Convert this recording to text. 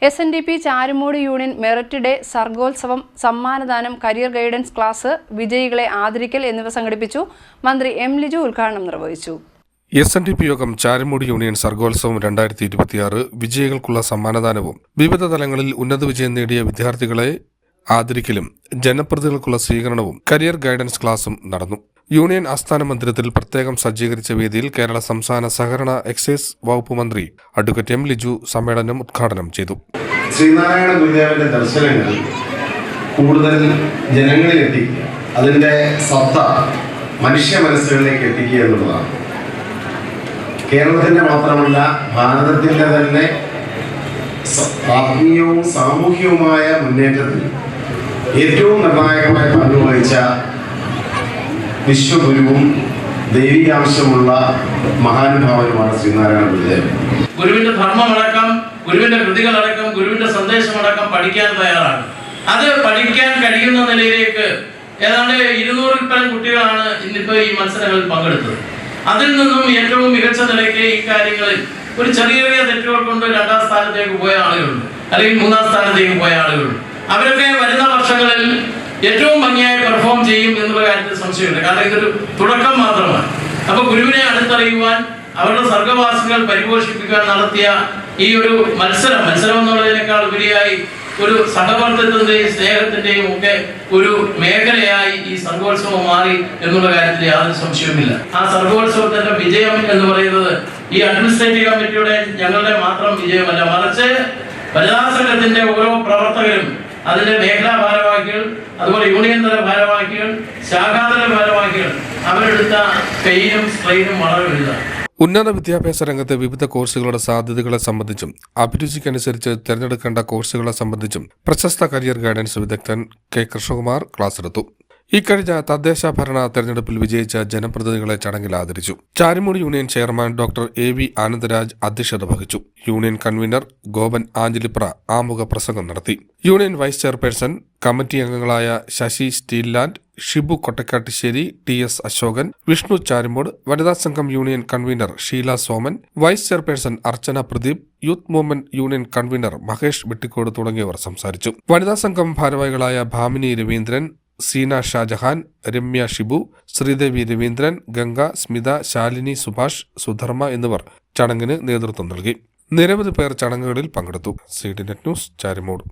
SNDP Charummood union merit day സർഗോത്സവം സമ്മാനദാനം career guidance class വിജയികളെ ആദരിക്കൽ എന്നിവ സംഘടിപ്പിച്ചു. മന്ത്രി എം ലിജു ഉദ്ഘാടനം നിർവഹിച്ചു. SNDP യോഗം ചാരുമൂട് യൂണിയൻ സർഗോത്സവം 2026 വിജയികൾക്കുള്ള സമ്മാനദാനവും വിവിധ തലങ്ങളിൽ ഉന്നത വിജയം നേടിയ വിദ്യാർത്ഥികളെ ആദരിക്കലും ജനപ്രതിനിധികൾക്കുള്ള സ്വീകരണവും കരിയർ ഗൈഡൻസ് ക്ലാസും നടന്നു. യൂണിയൻ ആസ്ഥാന മന്ദിരത്തിൽ പ്രത്യേകം സജ്ജീകരിച്ച വേദിയിൽ കേരള സംസ്ഥാന സഹകരണ എക്സൈസ് വകുപ്പ് മന്ത്രി അഡ്വക്കേറ്റ് എം ലിജു സമ്മേളനം ഉദ്ഘാടനം ചെയ്തു. ശ്രീനാരായണ ഗുരുദേവന്റെ ദർശനങ്ങൾ കൂടുതൽ ജനങ്ങളിൽ എത്തിക്കുക, അതിന്റെ സത്ത മനുഷ്യ മനസ്സുകളിലേക്ക് എത്തിക്കുക എന്നുള്ളതാണ്. കേരളത്തിന്റെ മാത്രമല്ല ഭാരതത്തിന്റെ തന്നെ ആത്മീയവും സാമൂഹികവുമായ മുന്നേറ്റത്തിൽ ഏറ്റവും നിർണായകമായ പങ്ക് വഹിച്ച വിശ്വഗുരുവും ദൈവികാംശമുള്ള മഹാനുഭാവനുമാണ് ശ്രീനാരായണ ഗുരുദേവൻ. ഗുരുവിന്റെ ധർമ്മമടക്കം, ഗുരുവിന്റെ കൃതികളടക്കം, ഗുരുവിന്റെ സന്ദേശമടക്കം പഠിക്കാൻ തയ്യാറാണ്. അത് പഠിക്കാൻ കഴിയുന്ന നിലയിലേക്ക് ഏതാണ്ട് 200-ൽ പരം കുട്ടികളാണ് ഇന്നിപ്പോൾ ഈ മത്സരങ്ങളിൽ പങ്കെടുത്തത്. അതിൽ നിന്നും ഏറ്റവും മികച്ച നിലയ്ക്ക് ഈ കാര്യങ്ങളിൽ ഒരു ചെറിയ ചെറിയ തെറ്റുകൾ കൊണ്ട് 2ാം സ്ഥാനത്തേക്ക് പോയ ആളുകളുണ്ട്, അല്ലെങ്കിൽ 3ാം സ്ഥാനത്തേക്ക് പോയ ആളുകളുണ്ട്. അവരൊക്കെ വരുന്ന വർഷങ്ങളിൽ ഏറ്റവും ഭംഗിയായി പെർഫോം ചെയ്യും എന്നുള്ള കാര്യത്തിൽ സംശയമില്ല. കാരണം ഇതൊരു തുടക്കം മാത്രമാണ്. അപ്പൊ ഗുരുവിനെ അടുത്തറിയുവാൻ, അവരുടെ സർഗവാസികൾ പരിപോഷിപ്പിക്കാൻ നടത്തിയ ഈ ഒരു മത്സരം എന്നുള്ളതിനേക്കാൾ ഉപരിയായി ഒരു സഹവർത്തിത്വത്തിന്റെയും സ്നേഹത്തിന്റെയും ഒക്കെ ഒരു മേഖലയായി ഈ സർഗോത്സവം മാറി എന്നുള്ള കാര്യത്തിൽ യാതൊരു സംശയവുമില്ല. ആ സർഗോത്സവത്തിന്റെ വിജയം എന്ന് പറയുന്നത് ഈ അഡ്മിനിസ്ട്രേറ്റീവ് കമ്മിറ്റിയുടെ ഞങ്ങളുടെ മാത്രം വിജയമല്ല, മറിച്ച് വനിതാ സംഘത്തിന്റെ ഓരോ പ്രവർത്തകരും, അതിന്റെ മേഖലാ ഭാരവാഹികൾ, അതുപോലെ യൂണിയൻ തല ഭാരവാഹികൾ, ശാഖാതല ഭാരവാഹികൾ അവരെടുത്ത പെയിനും സ്ട്രെയിനും വളരെ വലുതാണ്. ഉന്നത വിദ്യാഭ്യാസ രംഗത്തെ വിവിധ കോഴ്സുകളുടെ സാധ്യതകളെ സംബന്ധിച്ചും അഭിരുചിക്കനുസരിച്ച് തിരഞ്ഞെടുക്കേണ്ട കോഴ്സുകളെ സംബന്ധിച്ചും പ്രശസ്ത കരിയർ ഗൈഡൻസ് വിദഗ്ധൻ കെ കൃഷ്ണകുമാർ ക്ലാസ് എടുത്തു. ഇക്കഴിഞ്ഞ തദ്ദേശ ഭരണ തെരഞ്ഞെടുപ്പിൽ വിജയിച്ച ജനപ്രതിനിധികളെ ചടങ്ങിൽ ആദരിച്ചു. Charummood union chairman doctor AV Anandaraj അധ്യക്ഷത വഹിച്ചു. യൂണിയൻ കൺവീനർ ഗോപൻ ആഞ്ചലിപ്ര ആമുഖ പ്രസംഗം നടത്തി. യൂണിയൻ വൈസ് ചെയർപേഴ്സൺ, കമ്മിറ്റി അംഗങ്ങളായ ശശി സ്റ്റീൽലാൻഡ്, ഷിബു കൊട്ടക്കാട്ടിശ്ശേരി, TS അശോകൻ, വിഷ്ണു ചാരുമൂട്, വനിതാ സംഘം union convener Sheela Soman, vice chairperson Archana Pradeep, youth movement union convener Mahesh Vettikkode തുടങ്ങിയവർ സംസാരിച്ചു. വനിതാ സംഘം ഭാരവാഹികളായ ഭാമിനി രവീന്ദ്രൻ, സീന ഷാജഹാൻ, രമ്യ ഷിബു, ശ്രീദേവി രവീന്ദ്രൻ, ഗംഗ, സ്മിത, ശാലിനി സുഭാഷ്, സുധർമ്മ എന്നിവർ ചടങ്ങിന് നേതൃത്വം നൽകി. നിരവധി പേർ ചടങ്ങുകളിൽ പങ്കെടുത്തു. CDNet news, Charummood.